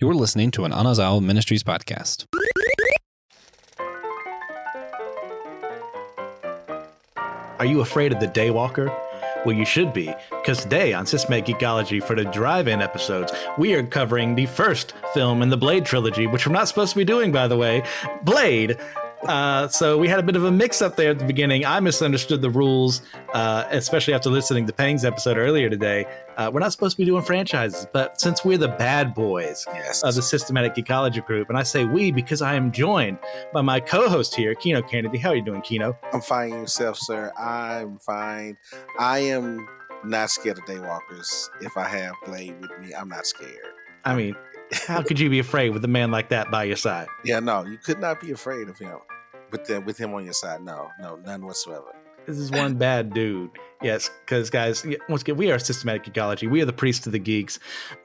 You're listening to an Anazao Ministries podcast. Are you afraid of the Daywalker? Well, you should be, because today on Systematic Geekology for the drive-in episodes, we are covering the first film in the Blade trilogy, which we're not supposed to be doing, by the way, Blade. So we had a bit of a mix-up there at the beginning. I misunderstood the rules, especially after listening to Pang's episode earlier today. We're not supposed to be doing franchises, but since we're the bad boys of the Systematic Geekology group, and I say we because I am joined by my co-host here, Kino Kennedy. How are you doing, Kino? I'm fine yourself, sir. I'm fine. I am not scared of Daywalkers. If I have Blade with me, I'm not scared. I mean, how could you be afraid with a man like that by your side? Yeah, no, you could not be afraid of him. With him on your side, no, none whatsoever. This is one bad dude. Yes, because guys, once again, we are Systematic Geekology. We are the priests of the geeks.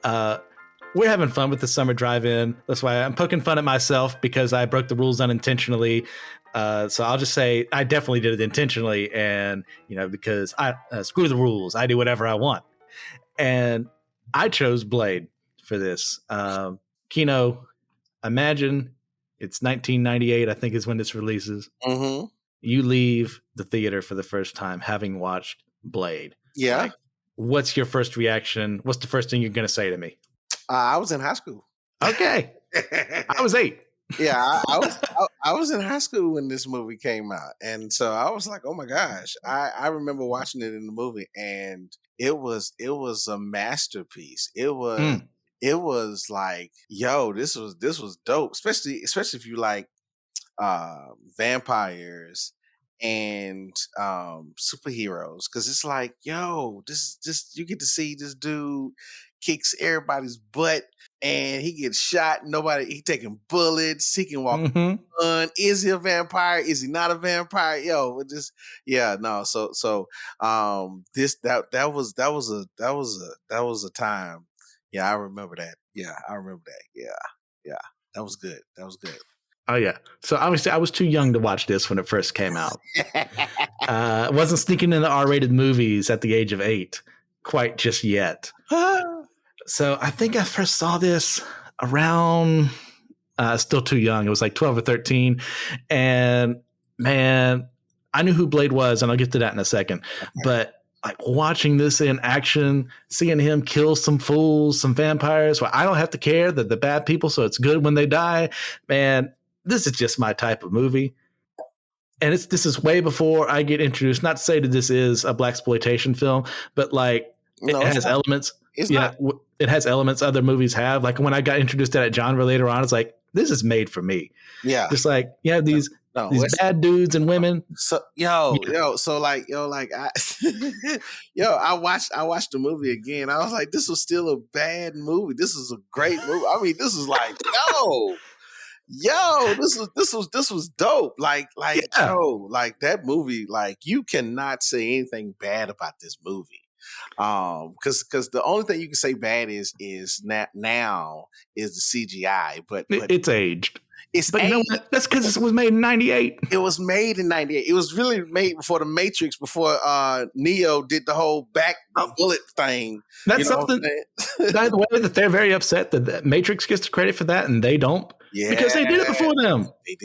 We're having fun with the summer drive-in. That's why I'm poking fun at myself because I broke the rules unintentionally. So I'll just say I definitely did it intentionally, and because I screw the rules, I do whatever I want, and I chose Blade for this. Kino, imagine it's 1998. I think is when this releases. Mm-hmm. You leave the theater for the first time having watched Blade. Yeah. Like, what's your first reaction? What's the first thing you're going to say to me? I was in high school. Okay. I was 8. Yeah, I was in high school when this movie came out, and so I was like, "Oh my gosh!" I remember watching it in the movie, and it was a masterpiece. It was like, yo, this was dope, especially if you like vampires and superheroes, because it's like, yo, this just you get to see this dude kicks everybody's butt and he gets shot. He taking bullets. He can walk. Mm-hmm. Is he a vampire? Is he not a vampire? Yo, it just So that was a time. Yeah, I remember that. Yeah, I remember that. Yeah, that was good. Oh yeah. So obviously I was too young to watch this when it first came out. Wasn't sneaking into R-rated movies at the age of 8 quite just yet. So I think I first saw this around still too young. It was like 12 or 13. And man, I knew who Blade was, and I'll get to that in a second. But like watching this in action, seeing him kill some fools, some vampires, well, I don't have to care that the bad people, so it's good when they die. Man, this is just my type of movie. And this is way before I get introduced. Not to say that this is a blaxploitation film, but like it has elements. It has elements other movies have. Like when I got introduced to that genre later on, it's like, this is made for me. Yeah. Just like you have these bad dudes and women. So I watched the movie again. I was like, this was still a bad movie. This is a great movie. I mean, this is like, this was dope. Like that movie, like you cannot say anything bad about this movie. Because the only thing you can say bad is now is the CGI, but it's aged. But you know what? That's because it was made in 98. It was made in 98. It was really made before the Matrix, before Neo did the whole back bullet thing. That's something. By the way, that they're very upset that Matrix gets the credit for that and they don't. Yeah, because they did it before them. They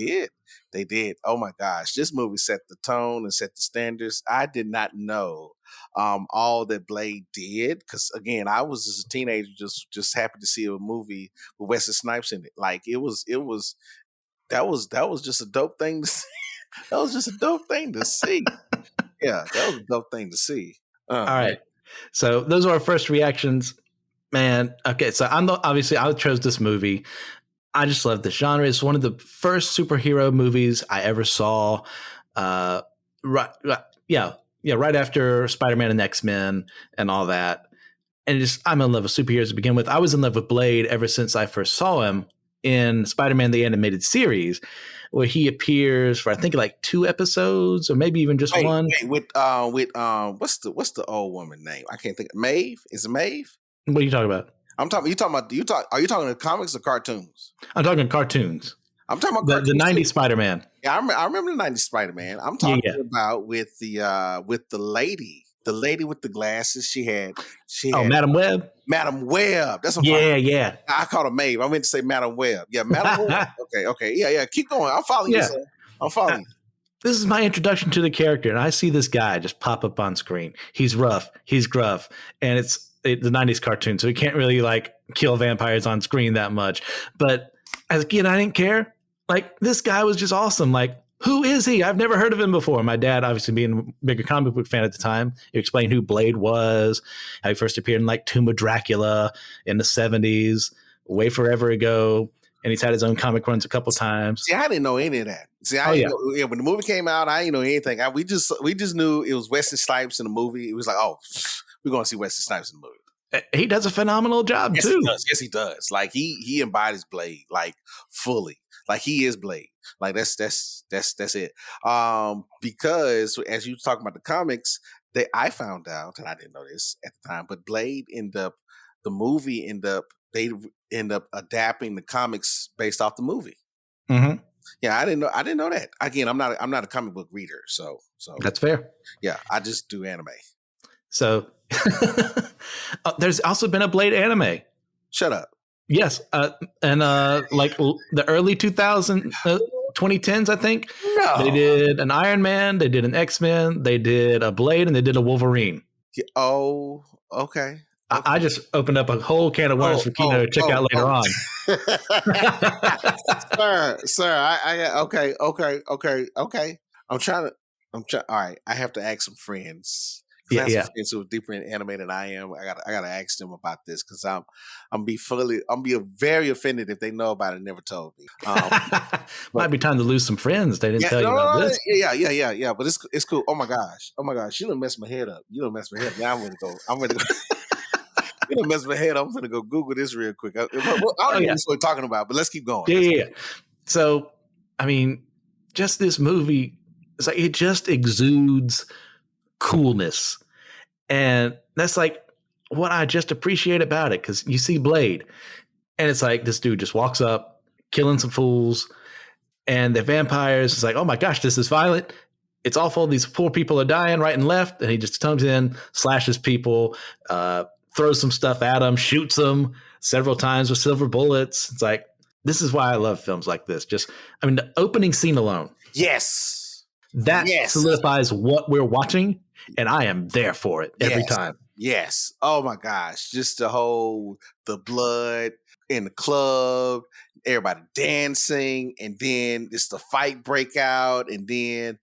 did. Oh my gosh, this movie set the tone and set the standards. I did not know all that Blade did, because again, I was as a teenager just happy to see a movie with Wesley Snipes in it. Like that was just a dope thing to see. That was just a dope thing to see. Yeah, that was a dope thing to see. All right, so those are our first reactions, man. Okay, so obviously I chose this movie. I just love this genre. It's one of the first superhero movies I ever saw. Right after Spider-Man and X-Men and all that. And I'm in love with superheroes to begin with. I was in love with Blade ever since I first saw him in Spider-Man the Animated Series, where he appears for I think like 2 episodes or maybe even just one. With what's the old woman name? I can't think. Maeve? Is it Maeve? What are you talking about? Are you talking comics or cartoons? I'm talking cartoons. I'm talking about the 90s Spider-Man. Yeah, I remember the 90s Spider-Man. I'm talking about with the lady with the glasses. She had Madam Web. Madam Web. That's what I'm talking about. Yeah. I called her Maeve. I meant to say Madam Web. Yeah, Madam Web. Okay. Yeah. Keep going. I'm following you, sir. I'm following you. This is my introduction to the character, and I see this guy just pop up on screen. He's rough. He's gruff. And it's the 90s cartoon, so he can't really like kill vampires on screen that much. But as a kid, I didn't care. Like, this guy was just awesome. Like, who is he? I've never heard of him before. My dad, obviously being a bigger comic book fan at the time, he explained who Blade was, how he first appeared in like Tomb of Dracula in the 70s, way forever ago. And he's had his own comic runs a couple times. See, I didn't know any of that. See, when the movie came out, I didn't know anything. We just knew it was Wesley Snipes in the movie. It was like, oh, we're going to see Wesley Snipes in the movie. He does a phenomenal job too. Yes, he does. Like he embodies Blade like fully. Like he is Blade. Like that's it. Because as you were talking about the comics, I found out, and I didn't know this at the time, but Blade they end up adapting the comics based off the movie. Mm-hmm. Yeah, I didn't know that. Again, I'm not a comic book reader, so that's fair. Yeah, I just do anime. So there's also been a Blade anime. Shut up. Yes, and like the early 2010s, I think. No. They did an Iron Man, they did an X-Men, they did a Blade, and they did a Wolverine. Oh, okay. I just opened up a whole can of worms for Kino to check out later on. Sir, I okay. All right. I have to ask some friends. Yeah. Some friends who are deeper in anime than I am. I gotta ask them about this because I'm be very offended if they know about it and never told me. Might be time to lose some friends. They didn't tell you about this. Yeah. But it's cool. Oh my gosh. You done messed my head up. Now I'm ready to go. You done messed my head up. I'm gonna go Google this real quick. I don't know what we're talking about, but let's keep going. Yeah. So, I mean, just this movie, it's like it just exudes coolness. And that's like what I just appreciate about it, because you see Blade and it's like this dude just walks up, killing some fools, and the vampires, it's like, oh my gosh, this is violent. It's awful. These poor people are dying right and left. And he just comes in, slashes people, throws some stuff at them, shoots them several times with silver bullets. It's like, this is why I love films like this. The opening scene alone. Yes. That solidifies what we're watching, and I am there for it every time. Yes. Oh my gosh. Just the blood in the club, everybody dancing, and then it's the fight break out, and then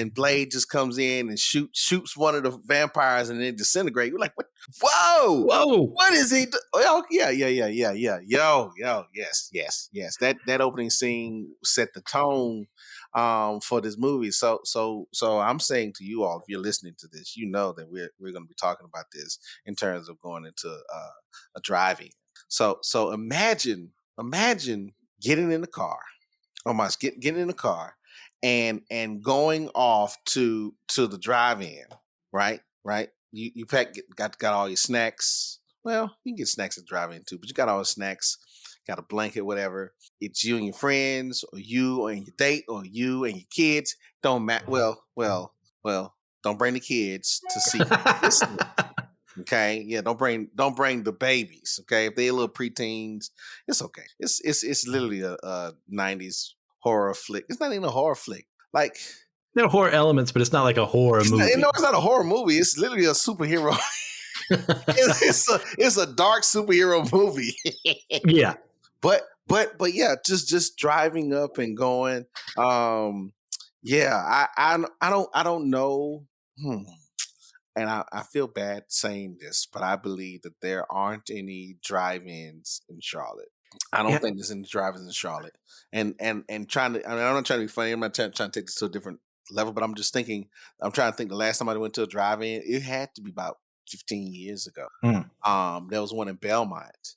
Blade just comes in and shoots one of the vampires and then disintegrate. You're like, what? Whoa! What is he? Oh, yeah. Yo, yes. That opening scene set the tone for this movie. So I'm saying to you all, if you're listening to this, you know that we're going to be talking about this in terms of going into a drive-in. So imagine getting in the car, almost getting in the car and going off to the drive-in, right? You got all your snacks. Well, you can get snacks at the drive-in too, but you got all the snacks, got a blanket, whatever. It's you and your friends, or you and your date, or you and your kids. Don't matter. Well, don't bring the kids to see this. Okay, yeah, don't bring the babies. Okay, if they're little preteens, it's okay. It's literally a 90s horror flick. It's not even a horror flick. Like, there are horror elements, but it's not like a horror movie. It's not a horror movie. It's literally a superhero. it's a dark superhero movie. Yeah, but yeah, just driving up and going. Yeah, I don't know. And I feel bad saying this, but I believe that there aren't any drive-ins in Charlotte. I don't think there's any drive-ins in Charlotte. And trying to, I'm not trying to be funny. I'm not trying to take this to a different level, but I'm trying to think the last time I went to a drive-in, it had to be about 15 years ago. There was one in Belmont.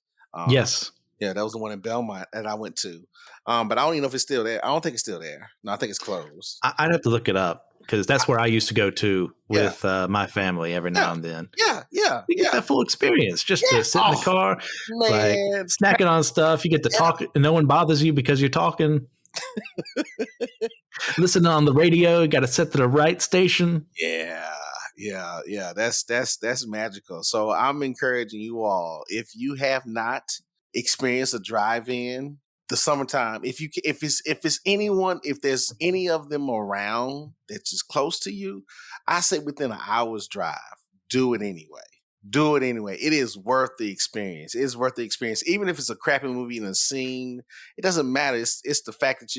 Yes. Yeah, that was the one in Belmont that I went to. But I don't even know if it's still there. I don't think it's still there. No, I think it's closed. I'd have to look it up, because that's where I used to go to with my family every now and then. Yeah. You get that full experience just to sit in the car, like snacking on stuff. You get to talk, and no one bothers you because you're talking. Listening on the radio, you got to set to the right station. Yeah. Yeah. That's magical. So I'm encouraging you all, if you have not experienced a drive-in, the summertime, if there's any of them around that's just close to you, I say within an hour's drive, do it anyway. Do it anyway. It is worth the experience. It is worth the experience, even if it's a crappy movie in a scene. It doesn't matter. It's the fact that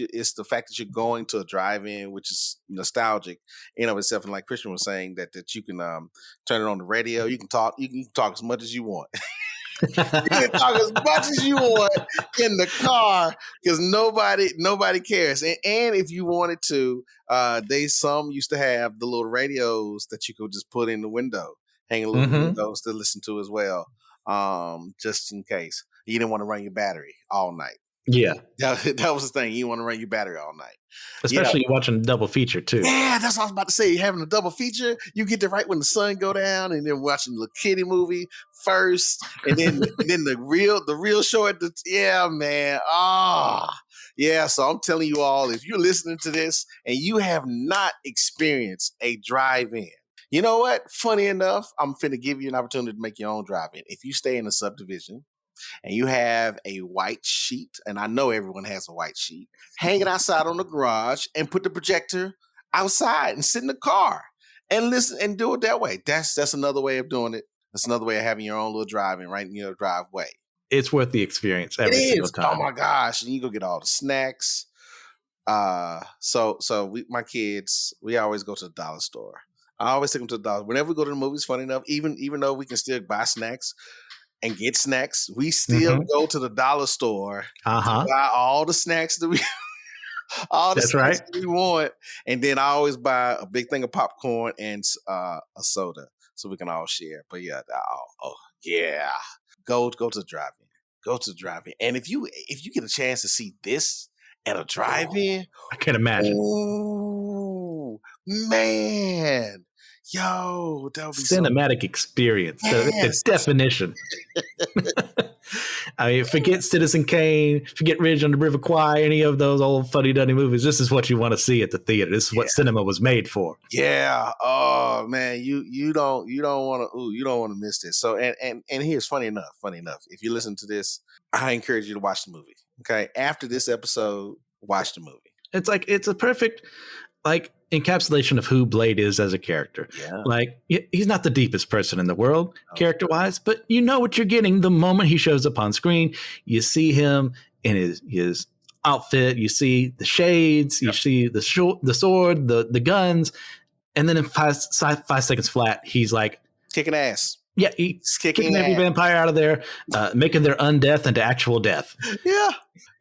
you're going to a drive-in, which is nostalgic in of itself. And like Christian was saying, that you can turn it on the radio. You can talk. You can talk as much as you want. You can talk as much as you want in the car because nobody cares. And if you wanted to, some used to have the little radios that you could just put in the window, hang a little windows to listen to as well, just in case you didn't want to run your battery all night. Yeah, that was the thing. You want to run your battery all night, especially you watching a double feature too. Yeah, that's what I was about to say. Having a double feature, you get to right when the sun go down, and then watching the kitty movie first, and then the real show at the man. Yeah. So I'm telling you all, if you're listening to this and you have not experienced a drive-in, you know what? Funny enough, I'm finna give you an opportunity to make your own drive-in. If you stay in a subdivision and you have a white sheet, and I know everyone has a white sheet, hang it outside on the garage and put the projector outside and sit in the car and listen and do it that way. That's another way of doing it. That's another way of having your own little drive-in right in your driveway. It's worth the experience every single time. Oh my gosh. And you go get all the snacks. My kids, we always go to the dollar store. I always take them to the dollar. Whenever we go to the movies, funny enough, even though we can still buy snacks and get snacks, we still go to the dollar store to buy all the snacks that we that we want. And then I always buy a big thing of popcorn and a soda so we can all share. But yeah, go to the drive-in. Go to the drive-in. And if you get a chance to see this at a drive-in, I can't imagine. Oh man. Yo, that would be cinematic experience. Yes. The definition. I mean, forget Citizen Kane, forget Ridge on the River Kwai, any of those old fuddy-duddy movies. This is what you want to see at the theater. This is what cinema was made for. Yeah. Oh man, you don't want to miss this. So and here's funny enough, if you listen to this, I encourage you to watch the movie. Okay, after this episode, watch the movie. It's like it's a perfect encapsulation of who Blade is as a character. Yeah. Like he's not the deepest person in the world character-wise, but you know what you're getting the moment he shows up on screen. You see him in his outfit, you see the shades, you see the sword, the guns, and then in five seconds flat, he's like kicking ass. Yeah, he's kicking every vampire out of there, making their undeath into actual death.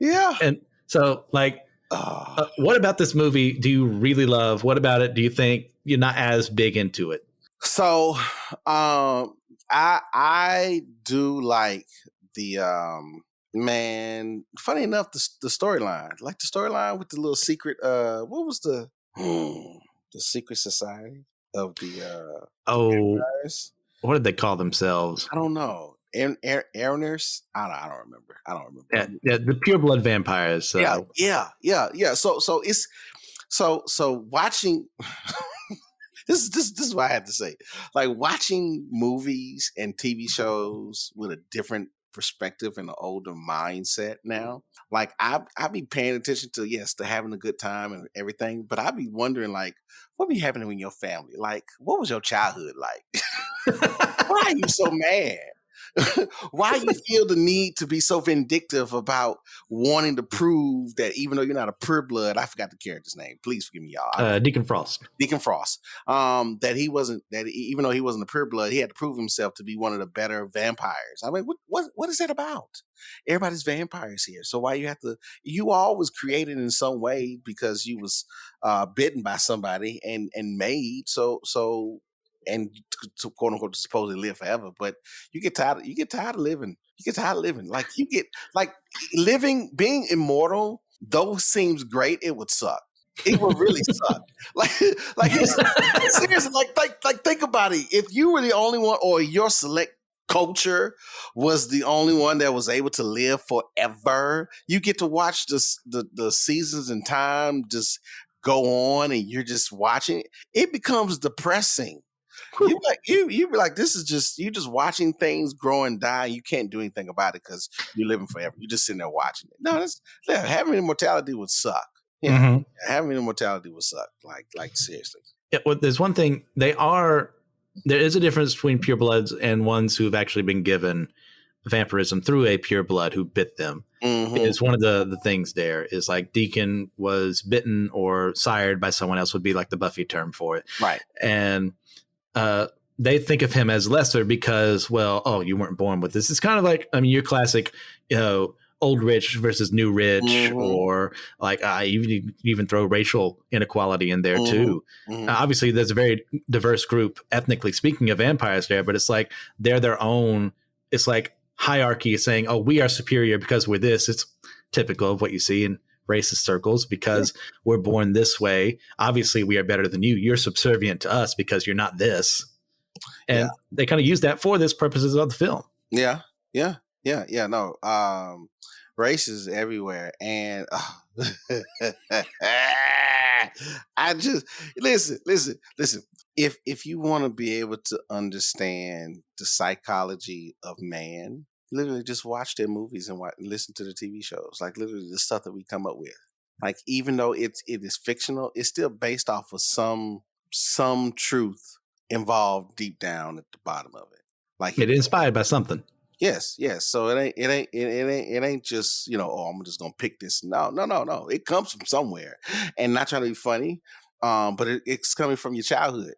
Yeah. And so what about this movie do you really love? What about it do you think you're not as big into it? So I do like the funny enough, the storyline. Like the storyline with the little secret what was the secret society of the vampires? What did they call themselves? I don't know. Airners? I don't remember. Yeah, the pure blood vampires. Yeah. So it's so watching. this is what I have to say. Like watching movies and TV shows with a different perspective and an older mindset now. Like I be paying attention to having a good time and everything, but I be wondering what be happening in your family? Like what was your childhood like? Why are you so mad? Why you feel the need to be so vindictive about wanting to prove that even though you're not a pure blood, I forgot the character's name. Please forgive me, y'all. Deacon Frost. That even though he wasn't a pure blood, he had to prove himself to be one of the better vampires. I mean, what is that about? Everybody's vampires here. So why you all was created in some way because you was bitten by somebody and made and to quote unquote supposedly live forever, but you get tired of living. Like you get being immortal, though seems great, it would suck. It would really suck. Seriously, think about it. If you were the only one or your select culture was the only one that was able to live forever, you get to watch the seasons and time just go on and you're just watching it. It becomes depressing. You be like, this is just you just watching things grow and die. You can't do anything about it because you're living forever. You're just sitting there watching it. No, having immortality would suck. Yeah, Mm-hmm. having immortality would suck. Like seriously. Yeah, well, there's one thing there is a difference between purebloods and ones who've actually been given vampirism through a pureblood who bit them. Mm-hmm. Is one of the things there is like Deacon was bitten or sired by someone else would be like the Buffy term for it. Right. And they think of him as lesser because, well, oh, you weren't born with this. It's kind of like, I mean, your classic, old rich versus new rich, or like you even throw racial inequality in there too. Obviously, there's a very diverse group, ethnically speaking, of vampires there, but it's like they're their own. It's like hierarchy is saying, oh, we are superior because we're this. It's typical of what you see in racist circles because we're born this way. Obviously, we are better than you. You're subservient to us because you're not this. And they kind of use that for this purposes of the film. Yeah. No, race is everywhere, and I just listen. If you want to be able to understand the psychology of man, literally just watch their movies and listen to the TV shows. Like literally the stuff that we come up with. Like even though it is fictional, it's still based off of some truth involved deep down at the bottom of it. Like it inspired by something. Yes. So it ain't just, oh, I'm just gonna pick this. No. It comes from somewhere, and not trying to be funny, but it's coming from your childhood.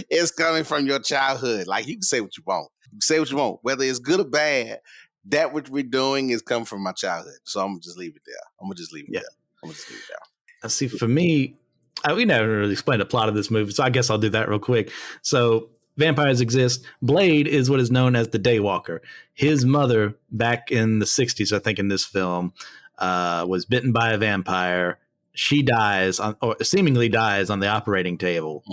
It's coming from your childhood. Like you can say what you want. You can say what you want, whether it's good or bad. That what we're doing is coming from my childhood. So I'm gonna just leave it there. See, for me, we never really explained the plot of this movie, so I guess I'll do that real quick. So vampires exist. Blade is what is known as the Daywalker. His mother, back in the 60s, I think in this film, was bitten by a vampire. She dies, or seemingly dies, on the operating table,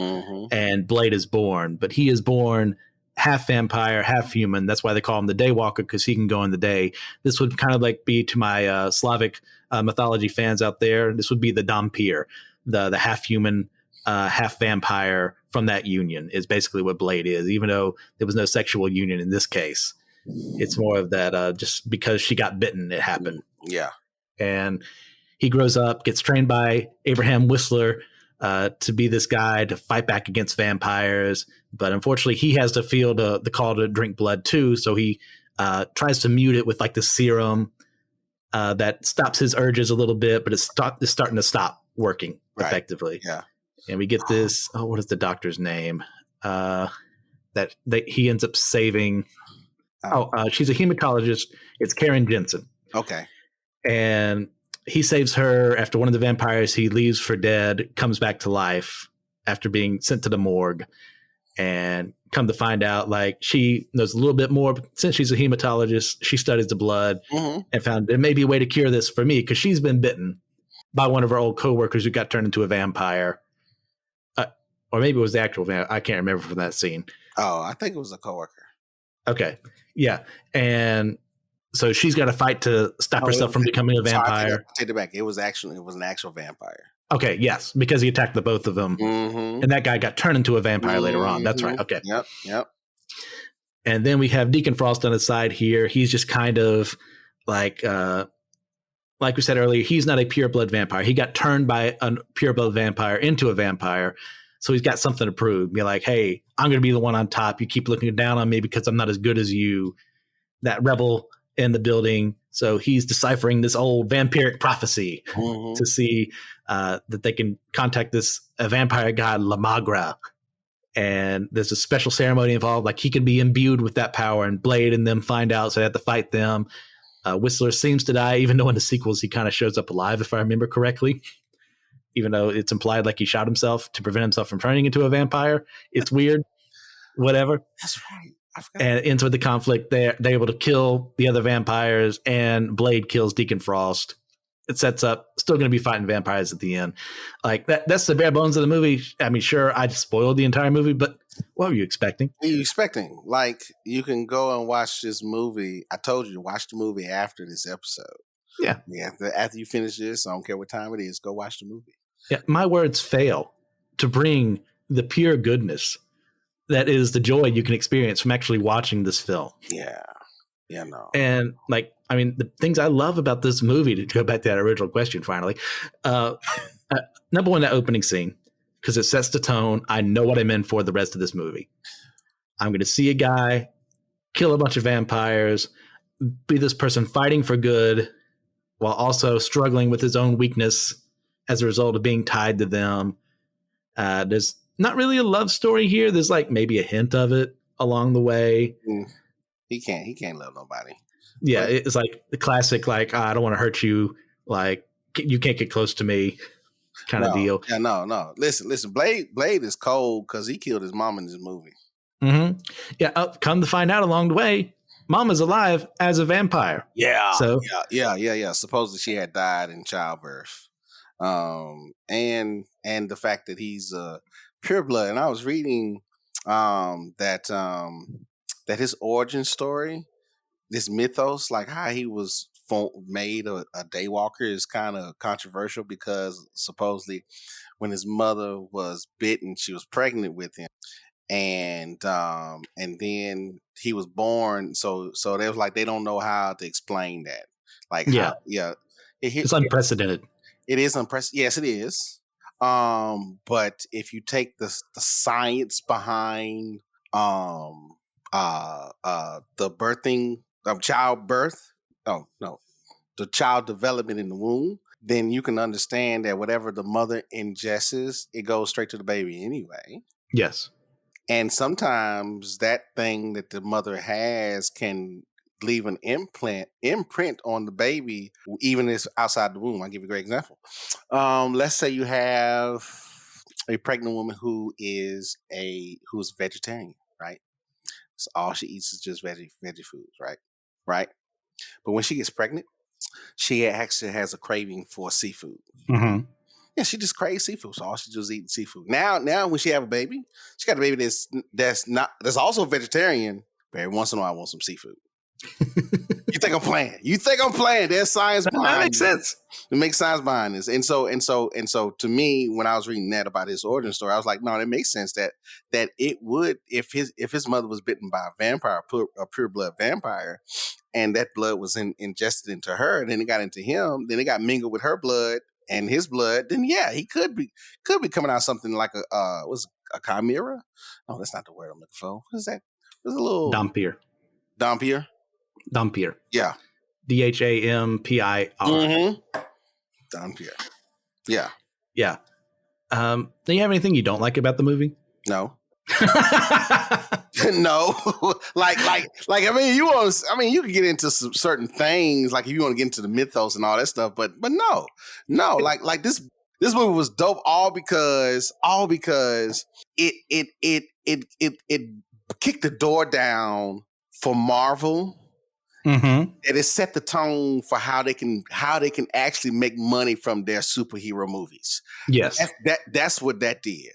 and Blade is born. But he is born half vampire, half human. That's why they call him the Daywalker, because he can go in the day. This would kind of like be to my Slavic mythology fans out there. This would be the Dhampir. The half human, half vampire from that union is basically what Blade is, even though there was no sexual union in this case. It's more of that just because she got bitten, it happened. Yeah. And he grows up, gets trained by Abraham Whistler to be this guy to fight back against vampires. But unfortunately, he has to feel the call to drink blood too. So he tries to mute it with like the serum that stops his urges a little bit, but it's starting to stop working effectively. Yeah. And we get this, what is the doctor's name? That he ends up saving. She's a hematologist. It's Karen Jensen. Okay. And he saves her after one of the vampires he leaves for dead comes back to life after being sent to the morgue. And come to find out, like, she knows a little bit more. Since she's a hematologist, she studies the blood and found there may be a way to cure this for me because she's been bitten by one of her old coworkers who got turned into a vampire. Or maybe it was the actual vampire. I can't remember from that scene. Oh, I think it was a coworker. Okay. Yeah. And so she's got to fight to stop herself from becoming a vampire. Take it back. It was an actual vampire. Okay. Yes. Because he attacked the both of them. And that guy got turned into a vampire later on. That's right. Okay. Yep. And then we have Deacon Frost on his side here. He's just kind of like we said earlier, he's not a pureblood vampire. He got turned by a pureblood vampire into a vampire. So he's got something to prove. Be like, hey, I'm going to be the one on top. You keep looking down on me because I'm not as good as you. That rebel in the building. So he's deciphering this old vampiric prophecy to see that they can contact this vampire god, La Magra. And there's a special ceremony involved. Like he can be imbued with that power, and Blade and them find out. So they have to fight them. Whistler seems to die, even though in the sequels he kind of shows up alive, if I remember correctly. Even though it's implied like he shot himself to prevent himself from turning into a vampire. It's weird. Whatever. That's right. And it ends with the conflict. They're able to kill the other vampires, and Blade kills Deacon Frost. It sets up, still going to be fighting vampires at the end. Like that's the bare bones of the movie. I mean, sure, I just spoiled the entire movie, but what were you expecting? What are you expecting? Like, you can go and watch this movie. I told you to watch the movie after this episode. Yeah. After you finish this, I don't care what time it is, go watch the movie. Yeah, my words fail to bring the pure goodness that is the joy you can experience from actually watching this film. Yeah. Yeah, no. And like, I mean, the things I love about this movie, to go back to that original question finally, number one, that opening scene, because it sets the tone. I know what I'm in for the rest of this movie. I'm going to see a guy kill a bunch of vampires, be this person fighting for good while also struggling with his own weakness as a result of being tied to them. There's not really a love story here. There's like maybe a hint of it along the way. He can't love nobody. Yeah, but it's like the classic, like, I don't want to hurt you. Like, you can't get close to me kind of deal. Yeah, no. Listen. Blade is cold because he killed his mom in this movie. Mm-hmm. Yeah, come to find out along the way, Mama's alive as a vampire. Yeah. So yeah. Supposedly she had died in childbirth. And the fact that he's pure blood. And I was reading that his origin story, this mythos, like how he was made a Daywalker, is kind of controversial because supposedly when his mother was bitten, she was pregnant with him. And then he was born. So they was like, they don't know how to explain that. Like, it's unprecedented. It is unprecedented. Yes, it is. But if you take the science behind the birthing of childbirth, the child development in the womb, then you can understand that whatever the mother ingests, it goes straight to the baby anyway. Yes. And sometimes that thing that the mother has can leave an imprint on the baby, even if it's outside the womb. I'll give you a great example. Let's say you have a pregnant woman who's vegetarian, right? So all she eats is just veggie foods, right? Right. But when she gets pregnant, she actually has a craving for seafood. Mm-hmm. Yeah, she just craves seafood, so all she just eating seafood. Now, when she have a baby, she got a baby that's also vegetarian. But every once in a while, I want some seafood. You think I'm playing? There's science behind that makes sense. It makes science behind this, and so to me, when I was reading that about his origin story, I was like, no, it makes sense that it would, if his mother was bitten by a vampire, a pure blood vampire, and that blood was ingested into her, and then it got into him, then it got mingled with her blood and his blood, then yeah, he could be coming out something like a chimera. No, that's not the word I'm looking for. What is that? There's a little Dhampir. Yeah. Dhampir. Mm-hmm. Dhampir. Yeah. Yeah. Do you have anything you don't like about the movie? No. No. like I mean, you can get into some certain things, like if you want to get into the mythos and all that stuff, but no. Like this movie was dope all because it kicked the door down for Marvel. Mm-hmm. And it set the tone for how they can actually make money from their superhero movies. Yes, that's what that did.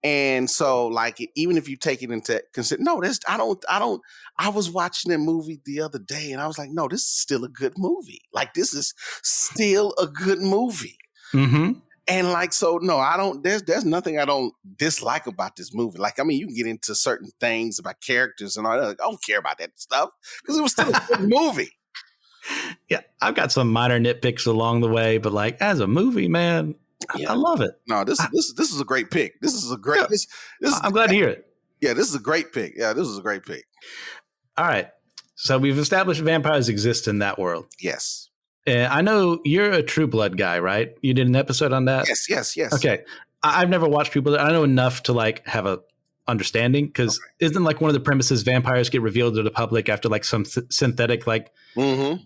And so, like, even if you take it into consider, I was watching that movie the other day, and I was like, no, this is still a good movie. Like, this is still a good movie. Mm-hmm. And like, so no, I don't. There's nothing I don't dislike about this movie. Like, I mean, you can get into certain things about characters and all that. Like, I don't care about that stuff because it was still a good movie. Yeah, I've got some minor nitpicks along the way, but like as a movie, man, I love it. No, this is a great pick. This is a great. Yeah, I'm glad to hear it. Yeah, this is a great pick. Yeah, this is a great pick. All right, so we've established vampires exist in that world. Yes. I know you're a True Blood guy, right? You did an episode on that? Yes. Okay. I've never watched True Blood. I know enough to like have a understanding because isn't like one of the premises vampires get revealed to the public after like some synthetic like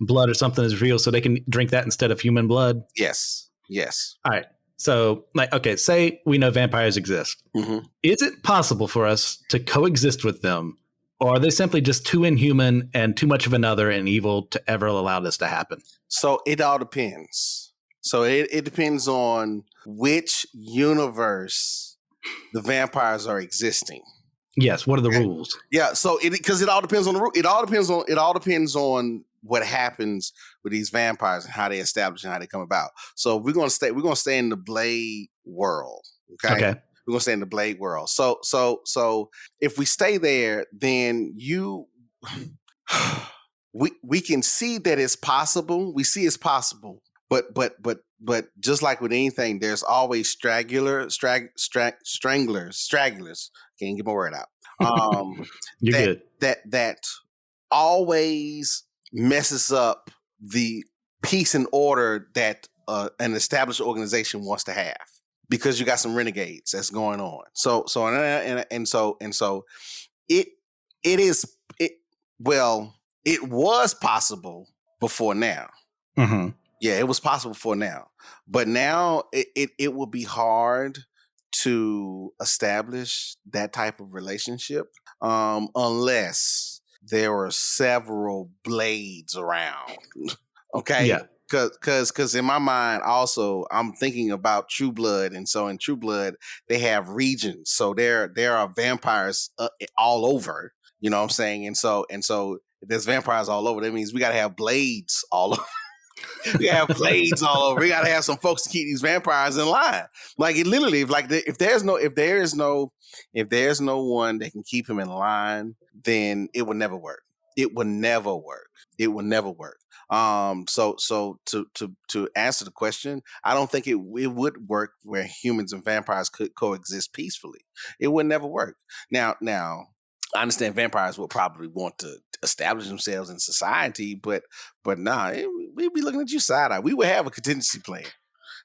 blood or something is real so they can drink that instead of human blood? Yes. All right. So like, okay, say we know vampires exist. Mm-hmm. Is it possible for us to coexist with them? Or are they simply just too inhuman and too much of another and evil to ever allow this to happen? So it all depends. So it depends on which universe the vampires are existing. Yes. What are the rules? Yeah. So because it all depends on the rule. It all depends on what happens with these vampires and how they establish and how they come about. So we're gonna stay in the Blade world. Okay. Okay. We're gonna stay in the Blade world. So if we stay there, then we can see that it's possible. We see it's possible, but just like with anything, there's always stragglers. Can't get my word out. You're good. That always messes up the peace and order that an established organization wants to have, because you got some renegades that's going on. So it was possible before now. Mm-hmm. Yeah, it was possible before now, but now it will be hard to establish that type of relationship unless there are several blades around. Okay. Yeah. Because in my mind also, I'm thinking about True Blood, and so in True Blood they have regions, so there are vampires all over. You know what I'm saying? And so if there's vampires all over, that means we gotta have blades all over. We gotta have blades all over. We gotta have some folks to keep these vampires in line. Like it literally, if there's no one that can keep him in line, then it would never work. It would never work. It would never work. So to answer the question, I don't think it would work where humans and vampires could coexist peacefully. It would never work. Now, I understand vampires will probably want to establish themselves in society, but nah, we'd be looking at you side eye. We would have a contingency plan.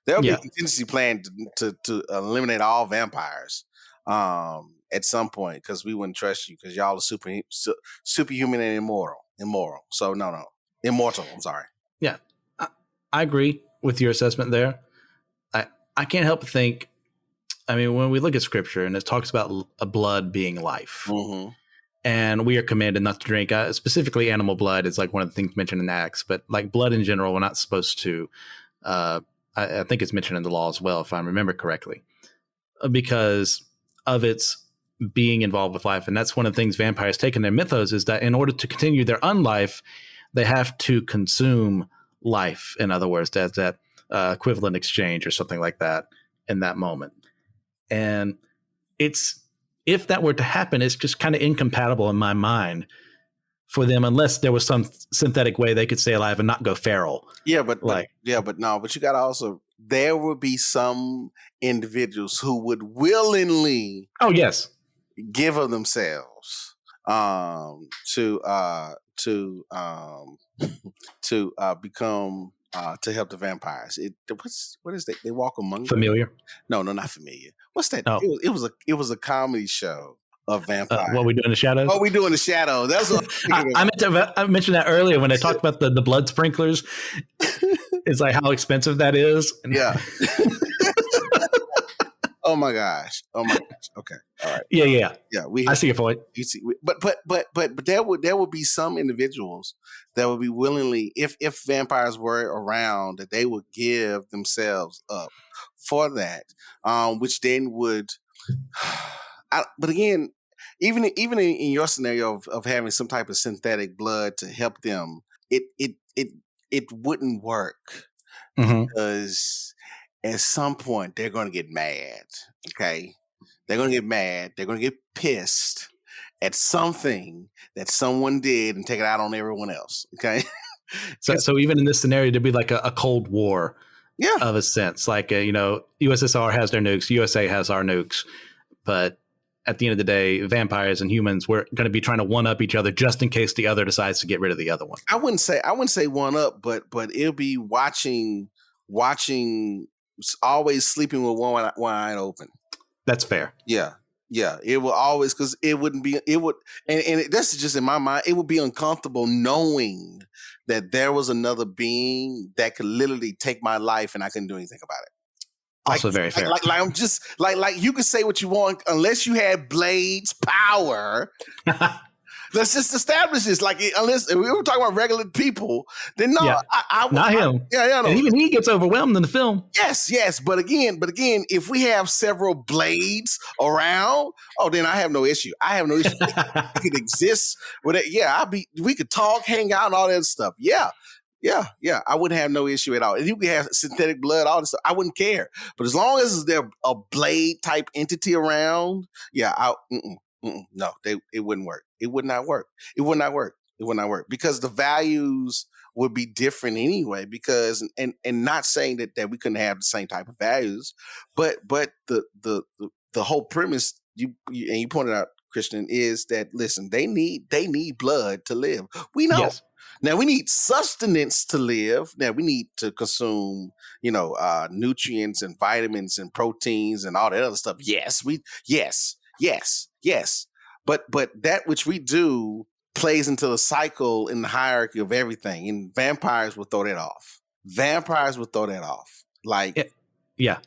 There'll be a contingency plan to eliminate all vampires at some point, because we wouldn't trust you because y'all are superhuman and immoral. So no. Immortal, I'm sorry. Yeah, I agree with your assessment there. I can't help but think, I mean, when we look at scripture and it talks about blood being life, Mm-hmm. and we are commanded not to drink, specifically animal blood is like one of the things mentioned in Acts, but like blood in general, we're not supposed to. I think it's mentioned in the law as well, if I remember correctly, because of its being involved with life. And that's one of the things vampires take in their mythos, is that in order to continue their unlife, they have to consume life. In other words, that's that equivalent exchange or something like that in that moment. And if that were to happen, it's just kind of incompatible in my mind for them, unless there was some synthetic way they could stay alive and not go feral. Yeah, but you got to also, there would be some individuals who would willingly, give of themselves to become to help the vampires. What is that? They walk among Familiar? Them? No, not Familiar. What's that? Oh. It was a comedy show of vampires. What We Do in the Shadows? What We Do in the Shadows. That's what I mentioned that earlier when I talked about the blood sprinklers. It's like how expensive that is. Yeah. Oh my gosh. Okay. All right. Yeah. I see your point. You see, but there would be some individuals that would be willingly, if vampires were around, that they would give themselves up for that, which then would. But again, even in your scenario of having some type of synthetic blood to help them, it wouldn't work, because at some point they're going to get mad. Okay, they're going to get mad. They're going to get pissed at something that someone did and take it out on everyone else. Okay, so even in this scenario, there'd be like a Cold War, of a sense. Like USSR has their nukes, USA has our nukes, but at the end of the day, vampires and humans, we're going to be trying to one up each other just in case the other decides to get rid of the other one. I wouldn't say one up, but it'll be watching, always sleeping with one eye open. That's fair. Yeah. It will always, because that's just in my mind, it would be uncomfortable knowing that there was another being that could literally take my life and I couldn't do anything about it. Also very fair. Like I'm just like you can say what you want, unless you had Blade's power. Let's just establish this. Like, unless we were talking about regular people, then no, not him. No. And even he gets overwhelmed in the film. Yes. But again, if we have several Blades around, then I have no issue. It could exist with it. Yeah, we could talk, hang out, and all that stuff. Yeah. Yeah. I wouldn't have no issue at all. If you could have synthetic blood, all this stuff, I wouldn't care. But as long as there's a blade type entity around, no, it wouldn't work. It would not work. It would not work. It would not work because the values would be different anyway. Because and not saying that we couldn't have the same type of values, but the whole premise you pointed out, Christian, is that listen, they need blood to live. We know. Yes. Now we need sustenance to live. Now we need to consume, nutrients and vitamins and proteins and all that other stuff. Yes. But that which we do plays into the cycle in the hierarchy of everything. And vampires will throw that off. Like, yeah.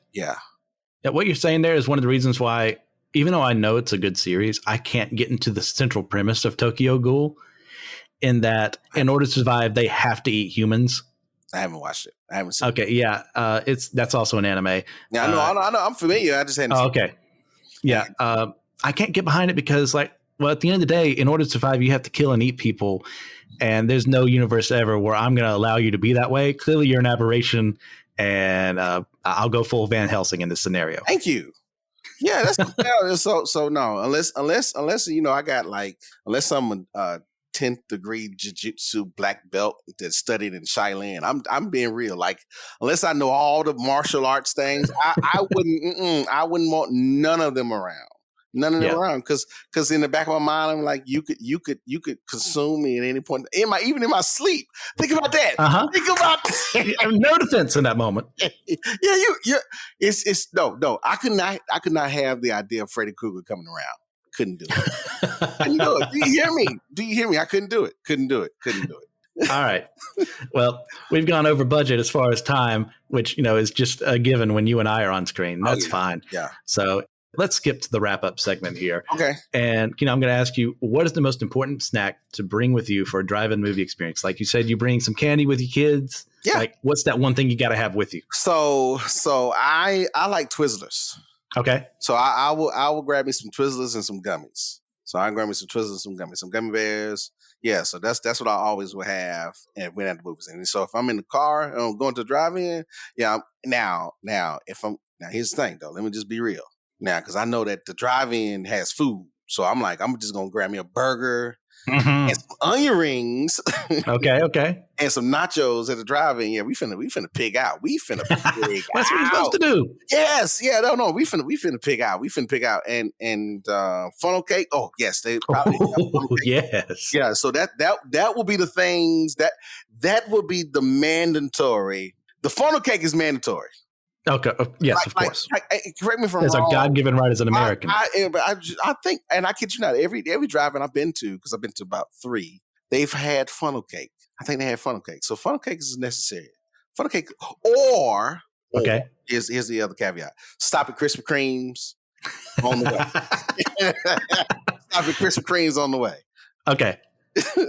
What you're saying there is one of the reasons why, even though I know it's a good series, I can't get into the central premise of Tokyo Ghoul. In that, in order to survive, they have to eat humans. I haven't watched it. I haven't seen it. Okay, yeah. That's also an anime. Yeah, I know. I'm familiar. I just hadn't seen it. Yeah. I can't get behind it because, at the end of the day, in order to survive, you have to kill and eat people. And there's no universe ever where I'm going to allow you to be that way. Clearly, you're an aberration. And I'll go full Van Helsing in this scenario. Thank you. Yeah, that's so no. Unless I got unless I'm 10th degree jiu-jitsu black belt that studied in Thailand. I'm being real. Unless I know all the martial arts things, I wouldn't want none of them around. None of them around. Because in the back of my mind, I'm like, you could consume me at any point. Even in my sleep. Think about that. Uh-huh. Think about that. I have no defense in that moment. Yeah, it's no. I could not have the idea of Freddy Krueger coming around. Couldn't do it. Do you hear me? I couldn't do it. All right. Well, we've gone over budget as far as time, which, is just a given when you and I are on screen. That's fine. Yeah. So let's skip to the wrap up segment here. Okay. And, I'm going to ask you, what is the most important snack to bring with you for a drive-in movie experience? Like you said, you bring some candy with your kids. Yeah. What's that one thing you got to have with you? So I like Twizzlers. Okay. So I will grab me some Twizzlers and some gummies. So I grab me some Twizzlers and some gummies, some gummy bears. Yeah, so that's what I always will have and when at the movies. And so if I'm in the car and I'm going to drive-in, now here's the thing though. Let me just be real. Now, because I know that the drive-in has food. So I'm just gonna grab me a burger and some onion rings. Okay. And some nachos at the drive-in. Yeah, we finna pig out. That's what we're supposed to do. Yes. Yeah, no. We finna pig out. And funnel cake. Oh, yes. They probably yes. Yeah, so that will be the things that will be the mandatory. The funnel cake is mandatory. Okay. Yes, of course. Correct me if I'm wrong. It's our God-given right as an American. I think, and I kid you not, every drive-in I've been to, because I've been to about 3, they've had funnel cake. I think they had funnel cake. So funnel cake is necessary. Funnel cake, or here's the other caveat: stop at Krispy Kremes on the way. Stop at Krispy Kremes on the way. Okay.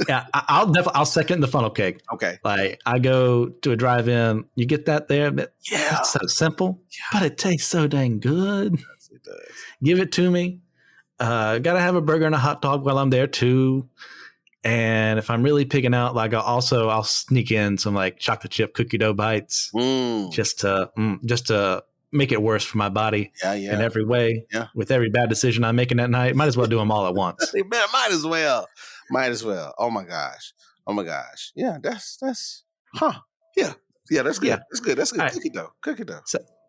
Yeah, I'll second the funnel cake. Okay. I go to a drive-in, you get that there. Yeah. It's so simple, but it tastes so dang good. Yes, it does. Give it to me. Gotta have a burger and a hot dog while I'm there too. And if I'm really picking out, I'll sneak in some chocolate chip cookie dough bites just to make it worse for my body in every way. Yeah. With every bad decision I'm making that night, might as well do them all at once. Might as well. Oh my gosh. Yeah, that's Yeah, that's good. Yeah. That's good. That's good. Right. Cookie dough.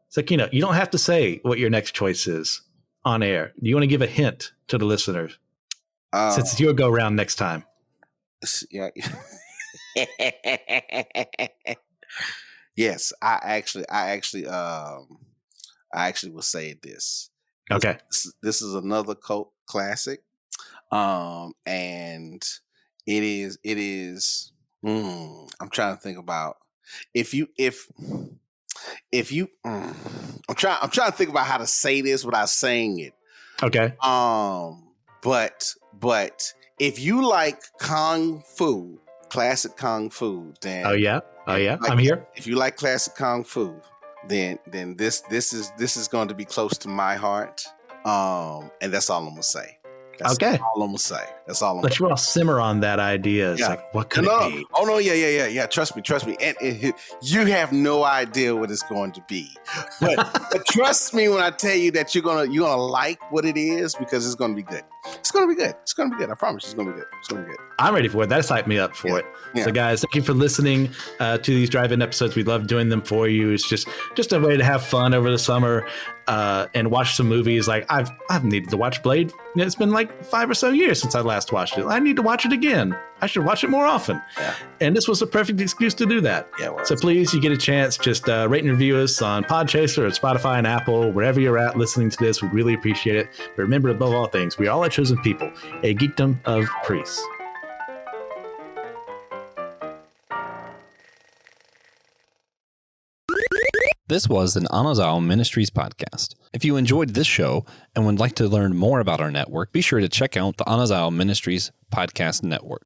So Kino, you don't have to say what your next choice is on air. Do you want to give a hint to the listeners? Since it's your go round next time. Yeah. Yes, I actually will say this. Okay. This is another cult classic. And it is I'm trying to think about I'm trying to think about how to say this without saying it. Okay. But if you like kung fu, classic kung fu, then I'm here. If you like classic kung fu, then this is going to be close to my heart. And that's all I'm gonna say. That's all I'm gonna say. That's all I'm Let you all simmer on that idea. It's like, what could it be? Oh no, yeah. Trust me. And you have no idea what it's going to be. But trust me when I tell you that you're gonna like what it is, because it's gonna be good. It's gonna be good. I promise it's gonna be good. I'm ready for it. That's hyped me up for it. Yeah. So guys, thank you for listening to these drive-in episodes. We love doing them for you. It's just a way to have fun over the summer and watch some movies. Like I've needed to watch Blade. It's been like 5 or so years since I last watched it. I need to watch it again. I should watch it more often. Yeah. And this was a perfect excuse to do that. Yeah, so please, you get a chance, just rate and review us on Podchaser or Spotify and Apple, wherever you're at listening to this. We'd really appreciate it. But remember, above all things, we are all a chosen people, a geekdom of priests. This was an Anazao Ministries podcast. If you enjoyed this show and would like to learn more about our network, be sure to check out the Anazao Ministries podcast network.